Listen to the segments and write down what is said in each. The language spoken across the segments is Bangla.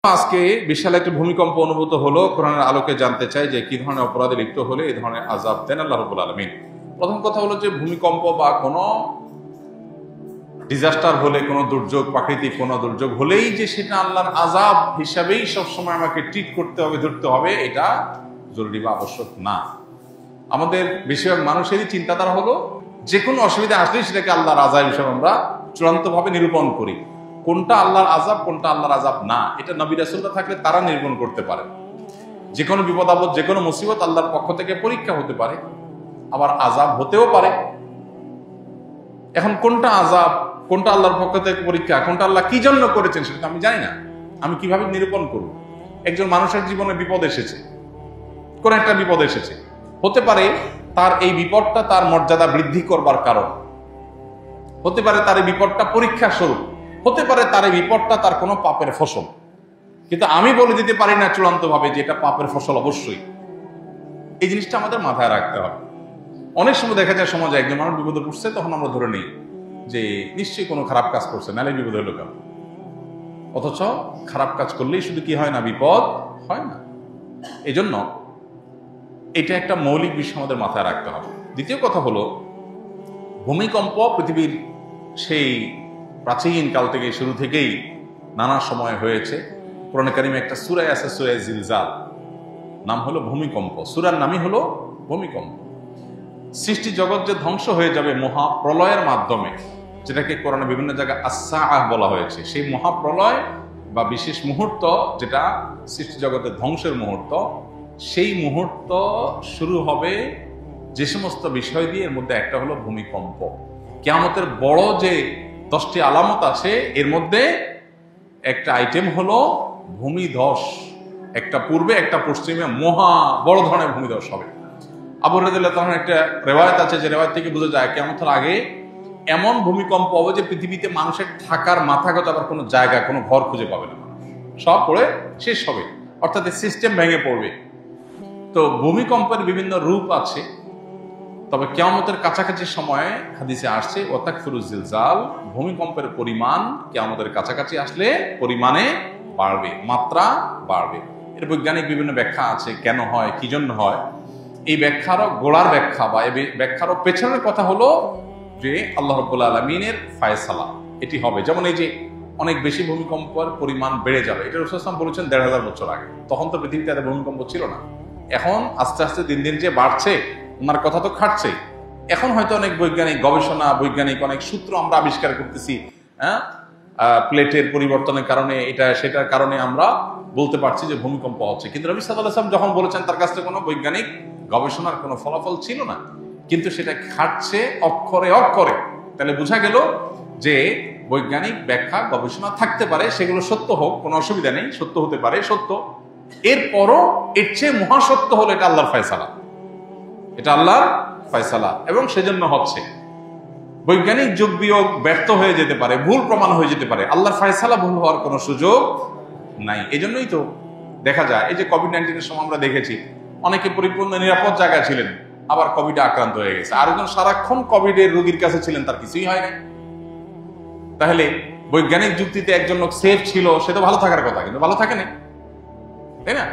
আজকে বিশাল একটা ভূমিকম্প অনুভূত হলো। কোরআনের আলোকে জানতে চাই যে কি ধরনের অপরাধে লিপ্ত হলে এই ধরনের আযাব দেন আল্লাহ রাব্বুল আলামিন। প্রথম কথা হলো যে ভূমিকম্প বা কোনো ডিজাস্টার হলে, কোনো দুর্যোগ, প্রাকৃতিক কোনো দুর্যোগ হলেই যে সেটা আল্লাহর আযাব হিসাবেই সবসময় আমাকে ট্রিট করতে হবে, ধরতে হবে, এটা জরুরি বা আবশ্যক না। আমাদের বেশিরভাগ মানুষেরই চিন্তাধারা হলো যে কোনো অসুবিধা আসলেই সেটাকে আল্লাহর আযাব হিসাবে আমরা চূড়ান্তভাবে নিরূপণ করি। কোনটা আল্লাহর আযাব, কোনটা আল্লাহর আযাব না, এটা নবী রাসূলরা থাকলে তারা নিরূপণ করতে পারে। যে কোনো বিপদ আপদ, যে কোনো মুসিবত আল্লাহর পক্ষ থেকে পরীক্ষা হতে পারে, আবার আযাব হতেও পারে। এখন কোনটা আযাব, কোনটা আল্লাহর পক্ষ থেকে পরীক্ষা, কোনটা আল্লাহ কি জন্য করেছেন সেটা আমি জানি না। আমি কিভাবে নিরূপণ করব? একজন মানুষের জীবনে বিপদ এসেছে, কোন একটা বিপদ এসেছে, হতে পারে তার এই বিপদটা তার মর্যাদা বৃদ্ধি করবার কারণ, হতে পারে তার এই বিপদটা পরীক্ষা স্বরূপ, হতে পারে তার এই বিপদটা তার কোনো পাপের ফসল। কিন্তু আমি বলে দিতে পারি না চূড়ান্তভাবে যে এটা পাপের ফসল অবশ্যই। এই জিনিসটা আমাদের মাথায় রাখতে হবে। অনেক সময় দেখা যায় সমাজে একজন মানুষ বিপদে পড়ছে, তখন আমরা ধরে নিই যে নিশ্চয়ই কোনো খারাপ কাজ করছে, নাহলে বিপদ হলো কেন। অথচ খারাপ কাজ করলেই শুধু কি হয় না, বিপদ হয় না। এই জন্য এটা একটা মৌলিক বিষয় আমাদের মাথায় রাখতে হবে। দ্বিতীয় কথা হলো, ভূমিকম্প পৃথিবীর সেই প্রাচীন কাল থেকে, শুরু থেকেই নানা সময় হয়েছে। কোরআনে কারিমে একটা সূরা আছে, সূরা জিলজাল, নাম হলো ভূমিকম্প। সূরার নামই হলো ভূমিকম্প। সৃষ্টি জগৎ যে ধ্বংস হয়ে যাবে মহাপ্রলয়ের মাধ্যমে, যেটাকে কোরআনে বিভিন্ন জায়গায় আস-সাআহ বলা হয়েছে, সেই মহাপ্রলয় বা বিশেষ মুহূর্ত, যেটা সৃষ্টি জগতের ধ্বংসের মুহূর্ত, সেই মুহূর্ত শুরু হবে যে সমস্ত বিষয় দিয়ে, এর মধ্যে একটা হলো ভূমিকম্প। কিয়ামতের বড় যে 10টি আলামত আছে, এর মধ্যে একটা আইটেম হলো ভূমিধস। একটা পূর্বে একটা পশ্চিমে মহা বড় ধরনের ভূমিধস হবে। আবু রাদিয়াল্লাহু তাআলার একটা রেওয়ায়েত আছে, যে রেওয়ায়েত থেকে বোঝা যায় কিয়ামতের আগে এমন ভূমিকম্প হবে যে পৃথিবীতে মানুষের থাকার মাথা গোঁজার আবার কোনো জায়গা, কোনো ঘর খুঁজে পাবে না, সব পড়ে শেষ হবে, অর্থাৎ সিস্টেম ভেঙে পড়বে। তো ভূমিকম্পের বিভিন্ন রূপ আছে, তবে কিয়ামতের কাছাকাছি সময়ে হাদিসে আসছে ওয়াতাকফিরুজ জিলজাল, ভূমিকম্পের পরিমাণ কিয়ামতের কাছাকাছি আসলে পরিমাণে বাড়বে, মাত্রা বাড়বে। এর বৈজ্ঞানিক বিভিন্ন ব্যাখ্যা আছে, কেন হয়, কি জন্য হয়। এই ব্যাখ্যারও গোড়ার ব্যাখ্যা বা এই ব্যাখ্যারও পেছনের কথা হলো যে আল্লাহ রাব্বুল আলামিনের ফায়সালা এটি হবে। যেমন এই যে অনেক বেশি ভূমিকম্পের পরিমাণ বেড়ে যাবে, এটা রাসূল সাল্লাল্লাহু আলাইহি ওয়াসাল্লাম বলেছেন ১৫০০ বছর আগে। তখন তো পৃথিবীতে এত ভূমিকম্প ছিল না। এখন আস্তে আস্তে দিন দিন যে বাড়ছে, ওনার কথা তো খাটছে। এখন হয়তো অনেক বৈজ্ঞানিক গবেষণা, বৈজ্ঞানিক অনেক সূত্র আমরা আবিষ্কার করতেছি, প্লেটের পরিবর্তনের কারণে, এটা সেটার কারণে আমরা বলতে পারছি যে ভূমিকম্প হচ্ছে। কিন্তু নবী সাল্লাল্লাহু আলাইহি ওয়াসাল্লাম যখন বলেছেন, তার কাছে কোনো বৈজ্ঞানিক গবেষণার কোনো ফলাফল ছিল না, কিন্তু সেটা খাটছে অক্ষরে অক্ষরে। তাহলে বোঝা গেল যে বৈজ্ঞানিক ব্যাখ্যা, গবেষণা থাকতে পারে, সেগুলো সত্য হোক, কোনো অসুবিধা নেই, সত্য হতে পারে, সত্য। এরপরও এর চেয়ে মহাসত্য হলো এটা আল্লাহর ফয়সালা, এটা আল্লাহর ফয়সালা, এবং সেজন্য হচ্ছে। বৈজ্ঞানিক যোগ বিয়োগ ব্যর্থ হয়ে যেতে পারে, ভুল প্রমাণ হয়ে যেতে পারে, আল্লাহর ফয়সালা ভুল হওয়ার কোনো সুযোগ নাই। এই জন্যই তো দেখা যায় এই যে কোভিড-19 সময় আমরা দেখেছি অনেকে পরিপূর্ণ নিরাপদ জায়গায় ছিলেন, আবার কোভিডে আক্রান্ত হয়ে গেছে। আরেকজন সারাক্ষণ কোভিডের রোগীর কাছে ছিলেন, তার কিছুই হয় না। তাহলে বৈজ্ঞানিক যুক্তিতে একজন লোক সেফ ছিল, সে তো ভালো থাকার কথা, কিন্তু ভালো থাকে না, তাই না?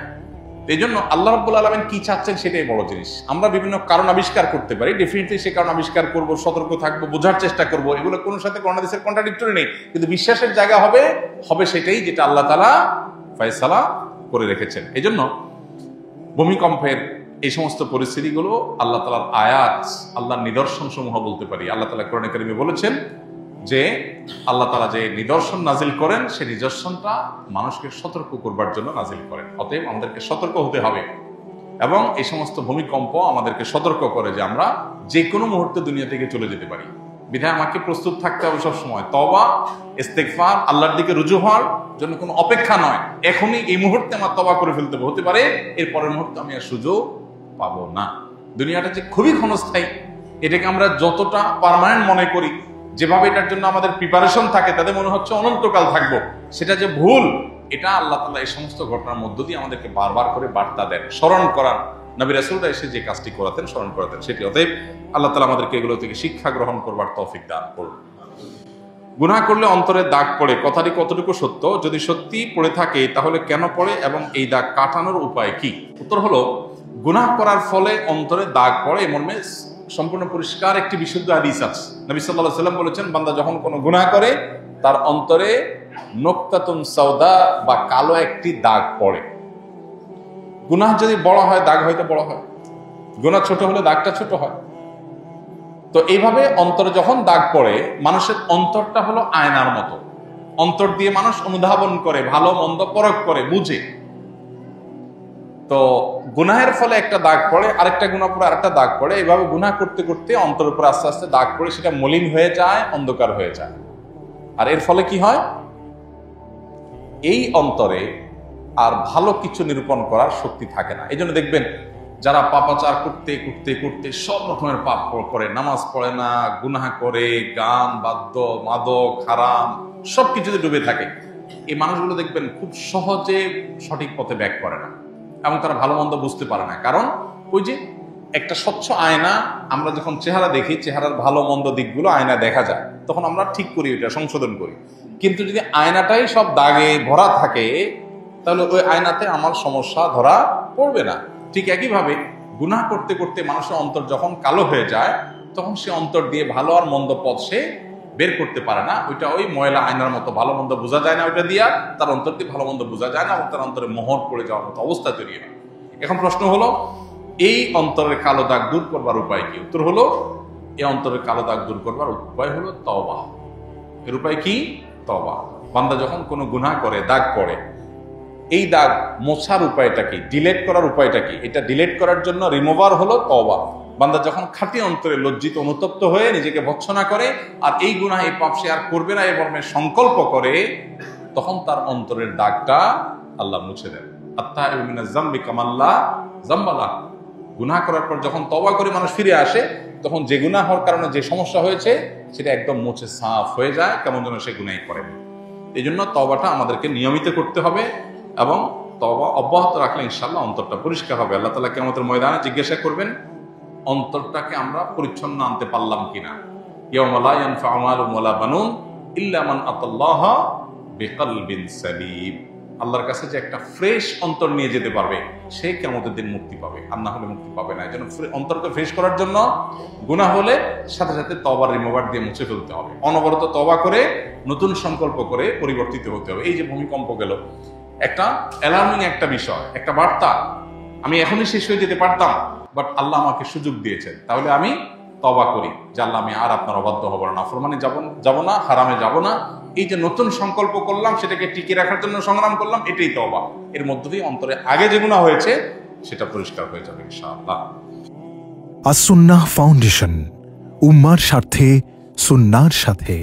এই জন্য আল্লাহ রাব্বুল আলামিন কি চাচ্ছেন সেটাই বড় জিনিস। আমরা বিভিন্ন কারণ আবিষ্কার করতে পারি, ডেফিনেটলি সে কারণ আবিষ্কার করব, সতর্ক থাকবো, বোঝার চেষ্টা করব, এগুলো কোনো সাথে কোন হাদিসের কন্ট্রাডিক্টরি নেই। কিন্তু বিশ্বাসের জায়গা হবে সেটাই যেটা আল্লাহ তাআলা ফয়সালা করে রেখেছেন। এই জন্য ভূমিকম্পের এই সমস্ত পরিস্থিতিগুলো আল্লাহ তাআলার আয়াত, আল্লাহর নিদর্শন সমূহ বলতে পারি। আল্লাহ তাআলা কোরআনে কারিমে বলেছেন যে আল্লাহ তাআলা যে নিদর্শন নাজিল করেন, সেই নিদর্শনটা মানুষকে সতর্ক করবার জন্য নাজিল করেন। অতএব আমাদেরকে সতর্ক হতে হবে, এবং এই সমস্ত ভূমিকম্প আমাদেরকে সতর্ক করে যে আমরা যে কোনো মুহূর্তে দুনিয়া থেকে চলে যেতে পারি। বিধায় আমাকে প্রস্তুত থাকতে হবে সবসময়, তওবা, ইস্তেগফার, আল্লাহর দিকে রুজু হওয়ার জন্য কোনো অপেক্ষা নয়। এখনই এই মুহূর্তে আমার তওবা করে ফেলতে হবে, হতে পারে এর পরের মুহূর্তে আমি আর সুযোগ পাবো না। দুনিয়াটা যে খুবই ক্ষণস্থায়ী, এটাকে আমরা যতটা পার্মানেন্ট মনে করি, যেভাবে এটার জন্য আমাদের প্রিপারেশন থাকে, তাদের মনে হচ্ছে অনন্তকাল থাকবো, সেটা যে ভুল। এটা আল্লাহ তাআলা এই সমস্ত ঘটনার মধ্য দিয়ে আমাদেরকে বারবার করে বার্তা দেন, স্মরণ করান। নবী রাসূলরা এসে যে কাজটি করাতেন, স্মরণ করাতেন সেটি। অতএব আল্লাহ তাআলা আমাদেরকে এগুলো থেকে শিক্ষা গ্রহণ করবার তৌফিক দান করুন। গুনাহ করলে অন্তরে দাগ পড়ে, কথাটি কতটুকু সত্য? যদি সত্যি পড়ে থাকে তাহলে কেন পড়ে এবং এই দাগ কাটানোর উপায় কি? উত্তর হলো, গুনাহ করার ফলে অন্তরে দাগ পড়ে এই মর্মে সম্পূর্ণ পরিষ্কার একটি বিশুদ্ধ হাদিস আছে। নবী সাল্লাল্লাহু আলাইহি ওয়াসাল্লাম বলেছেন, বান্দা যখন কোনো গুনাহ করে তার অন্তরে নুকতাতুন সাওদা বা কালো একটি দাগ পড়ে। গুনাহ যদি বড় হয় দাগ হয়তো বড় হয়, গুনাহ ছোট হলে দাগটা ছোট হয়। তো এইভাবে অন্তরে যখন দাগ পড়ে, মানুষের অন্তরটা হলো আয়নার মতো। অন্তর দিয়ে মানুষ অনুধাবন করে, ভালো মন্দ পরখ করে, বুঝে। তো গুনাহের ফলে একটা দাগ পড়ে, আরেকটা গুনাহ পড়ে আরেকটা দাগ পড়ে, এইভাবে গুনাহ করতে করতে অন্তরের উপর আস্তে আস্তে দাগ পড়ে, সেটা মলিন হয়ে যায়, অন্ধকার হয়ে যায়। আর এর ফলে কি হয়? এই অন্তরে আর ভালো কিছু নিরূপণ করার শক্তি থাকে না। এই জন্য দেখবেন যারা পাপাচার করতে করতে করতে সব রকমের পাপ করে, নামাজ পড়ে না, গুনাহ করে, গান বাদ্য মাদক হারাম সবকিছুতে ডুবে থাকে, এই মানুষগুলো দেখবেন খুব সহজে সঠিক পথে ব্যাক করে না এবং তারা ভালো মন্দ বুঝতে পারে না। কারণ ওই যে একটা স্বচ্ছ আয়না, আমরা যখন চেহারা দেখি, চেহারার ভালো মন্দ দিকগুলো আয়না দেখা যায়, তখন আমরা ঠিক করি, ওইটা সংশোধন করি। কিন্তু যদি আয়নাটাই সব দাগে ভরা থাকে, তাহলে ওই আয়নাতে আমার সমস্যা ধরা পড়বে না। ঠিক একইভাবে গুনাহ করতে করতে মানুষের অন্তর যখন কালো হয়ে যায়, তখন সে অন্তর দিয়ে ভালো আর মন্দ পথ সে বের করতে পারে না। ওইটা ওই ময়লা আয়নার মতো, ভালো মন্দ বোঝা যায় না ওইটা দিয়া, তার অন্তর দিয়ে ভালো মন্দ বোঝা যায় না এবং তার অন্তরে মোহর পড়ে যাওয়ার মতো অবস্থা তৈরি হয়। এখন প্রশ্ন হলো, এই অন্তরের কালো দাগ দূর করবার উপায় কি? উত্তর হলো, এই অন্তরের কালো দাগ দূর করবার উপায় হলো তওবা। এর উপায় কি? তওবা। বান্দা যখন কোনো গুনাহ করে, দাগ পড়ে, এই দাগ মোছার উপায়টা কি? ডিলেট করার উপায়টা কি? এটা ডিলেট করার জন্য রিমুভার হলো তওবা। বান্দা যখন খাঁটি অন্তরে লজ্জিত অনুতপ্ত হয়ে নিজেকে ভৎসনা করে আর এই গুনাহ এই পাপ সে আর করবে না এই মর্মে সংকল্প করে, তখন তার অন্তরের দাগটা আল্লাহ মুছে দেন। আত্তাইবু মিনাজ যামবি কামাল্লা যামবালা। গুনাহ করার পর যখন তওবা করে মানুষ ফিরে আসে, তখন যে গুনাহ হওয়ার কারণে যে সমস্যা হয়েছে সেটা একদম মুছে সাফ হয়ে যায়, কেমন যেন সে গুনাহই করে। এই জন্য তওবাটা আমাদেরকে নিয়মিত করতে হবে এবং তওবা অব্যাহত রাখলে ইনশাআল্লাহ অন্তরটা পরিষ্কার হবে। আল্লাহ তাআলা কিয়ামতের ময়দানে জিজ্ঞাসা করবেন, অন্তরটাকে আমরা পরিচ্ছন্ন আনতে পারলাম কিনা। ইয়াউমা লা ইয়ানফা'ু মালুন ওয়ালা বানুন ইল্লা মান আতাল্লাহা বিকলবিন সালিম। আল্লাহর কাছে যে একটা ফ্রেশ অন্তর নিয়ে যেতে পারবে, সে কিয়ামতের দিন মুক্তি পাবে, আর না হলে মুক্তি পাবে না। এই জন্য অন্তরকে ফ্রেশ করার জন্য গুনাহ হলে সাথে সাথে তওবার রিমুভার দিয়ে মুছে ফেলতে হবে। অনবরত তওবা করে নতুন সংকল্প করে পরিবর্তিত হতে হবে। এই যে ভূমিকম্প গেল, একটা অ্যালার্মিং একটা বিষয়, একটা বার্তা। আমি এখনই শেষ হয়ে যেতে পারতাম, বাট আল্লাহ আমাকে সুযোগ দিয়েছেন, তাহলে আমি তওবা করি যে আল্লাহ আমি আর আপনার অবাধ্য হব না, নাফরমানি যাব না, হারামে যাব না। এই যে নতুন সংকল্প করলাম, সেটাকে টিকে রাখার জন্য সংগ্রাম করলাম, এটাই তওবা। এর মধ্য দিয়ে অন্তরে আগে যে গুনাহ হয়েছে সেটা পরিষ্কার হয়ে যাবে ইনশাআল্লাহ। আস-সুন্নাহ ফাউন্ডেশন, উম্মার স্বার্থে সুন্নাহর সাথে।